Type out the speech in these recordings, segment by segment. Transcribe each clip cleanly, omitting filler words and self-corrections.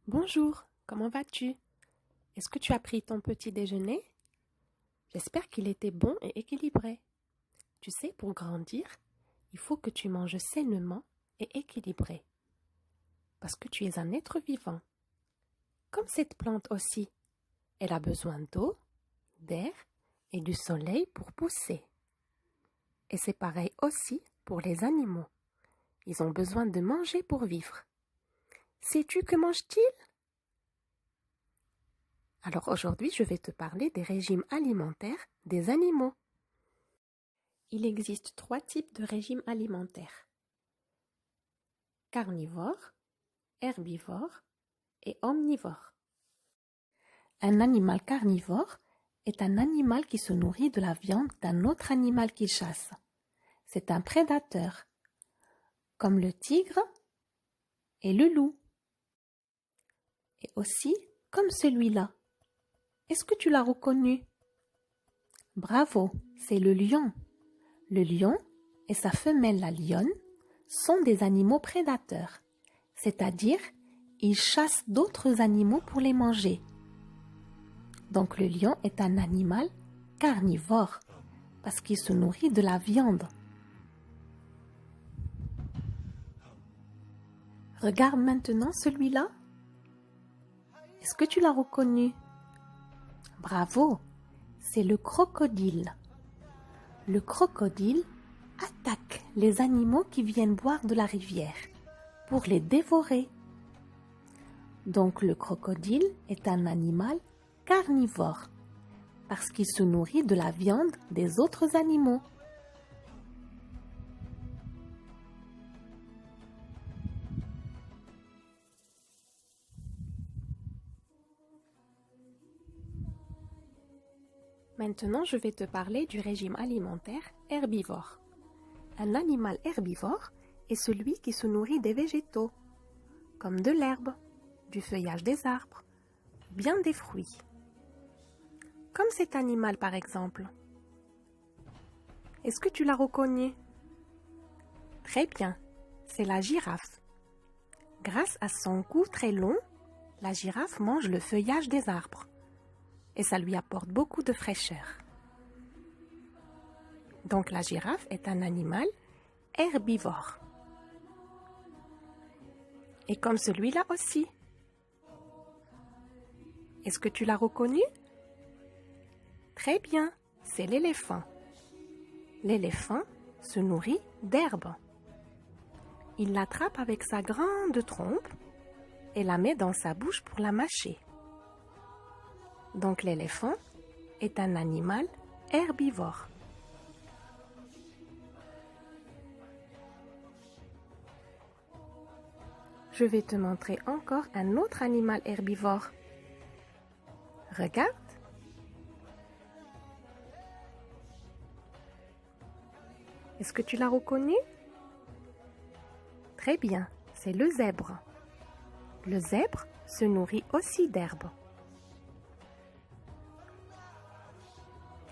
Bonjour, comment vas-tu? Est-ce que tu as pris ton petit déjeuner? J'espère qu'il était bon et équilibré. Tu sais, pour grandir, il faut que tu manges sainement et équilibré. Parce que tu es un être vivant. Comme cette plante aussi, elle a besoin d'eau, d'air et du soleil pour pousser. Et c'est pareil aussi pour les animaux. Ils ont besoin de manger pour vivre. Sais-tu que mangent-ils? Alors aujourd'hui, je vais te parler des régimes alimentaires des animaux. Il existe 3 types de régimes alimentaires. Carnivore, herbivore et omnivore. Un animal carnivore est un animal qui se nourrit de la viande d'un autre animal qu'il chasse. C'est un prédateur, comme le tigre et le loup. Et aussi comme celui-là. Est-ce que tu l'as reconnu? Bravo, c'est le lion. Le lion et sa femelle la lionne sont des animaux prédateurs, c'est-à-dire ils chassent d'autres animaux pour les manger. Donc le lion est un animal carnivore parce qu'il se nourrit de la viande. Regarde maintenant celui-là. Est-ce que tu l'as reconnu? Bravo, c'est le crocodile. Le crocodile attaque les animaux qui viennent boire de la rivière pour les dévorer. Donc le crocodile est un animal carnivore parce qu'il se nourrit de la viande des autres animaux. Maintenant, je vais te parler du régime alimentaire herbivore. Un animal herbivore est celui qui se nourrit des végétaux, comme de l'herbe, du feuillage des arbres, bien des fruits. Comme cet animal par exemple. Est-ce que tu l'as reconnu? Très bien, c'est la girafe. Grâce à son cou très long, la girafe mange le feuillage des arbres et ça lui apporte beaucoup de fraîcheur. Donc la girafe est un animal herbivore. Et comme celui-là aussi. Est-ce que tu l'as reconnu? Très bien, c'est l'éléphant. L'éléphant se nourrit d'herbe. Il l'attrape avec sa grande trompe et la met dans sa bouche pour la mâcher. Donc l'éléphant est un animal herbivore. Je vais te montrer encore un autre animal herbivore. Regarde. Est-ce que tu l'as reconnu? Très bien, c'est le zèbre. Le zèbre se nourrit aussi d'herbe.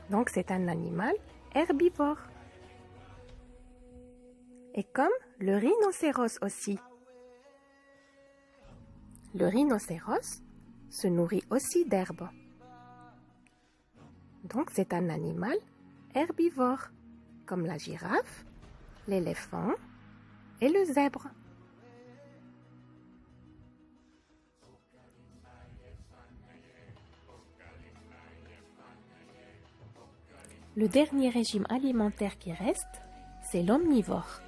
Donc c'est un animal herbivore. Et comme le rhinocéros aussi. Le rhinocéros se nourrit aussi d'herbe. Donc c'est un animal herbivore, comme la girafe, l'éléphant et le zèbre. Le dernier régime alimentaire qui reste, c'est l'omnivore.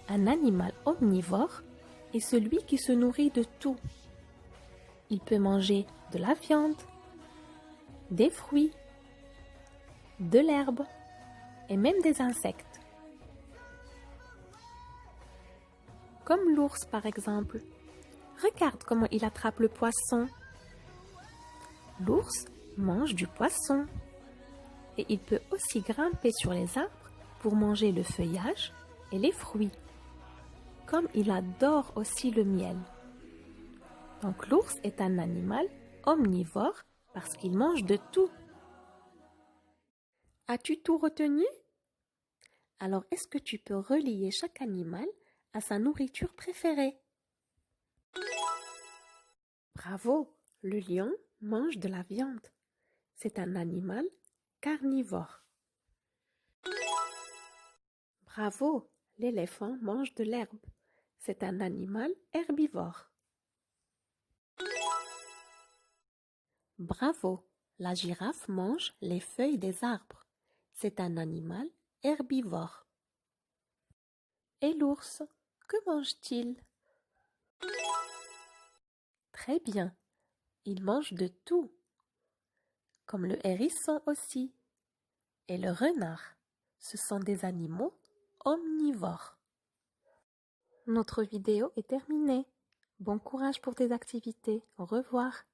Un animal omnivore est celui qui se nourrit de tout. Il peut manger de la viande, des fruits, de l'herbe et même des insectes. Comme l'ours par exemple. Regarde comment il attrape le poisson. L'ours mange du poisson. Et il peut aussi grimper sur les arbres pour manger le feuillage et les fruits. Comme il adore aussi le miel. Donc l'ours est un animal omnivore parce qu'il mange de tout. As-tu tout retenu? Alors est-ce que tu peux relier chaque animal à sa nourriture préférée? Bravo, le lion mange de la viande. C'est un animal carnivore. Bravo, l'éléphant mange de l'herbe. C'est un animal herbivore. Bravo, la girafe mange les feuilles des arbres. C'est un animal herbivore. Et l'ours, que mange-t-il? Très bien, il mange de tout, comme le hérisson aussi, et le renard. Ce sont des animaux omnivores. Notre vidéo est terminée. Bon courage pour tes activités. Au revoir.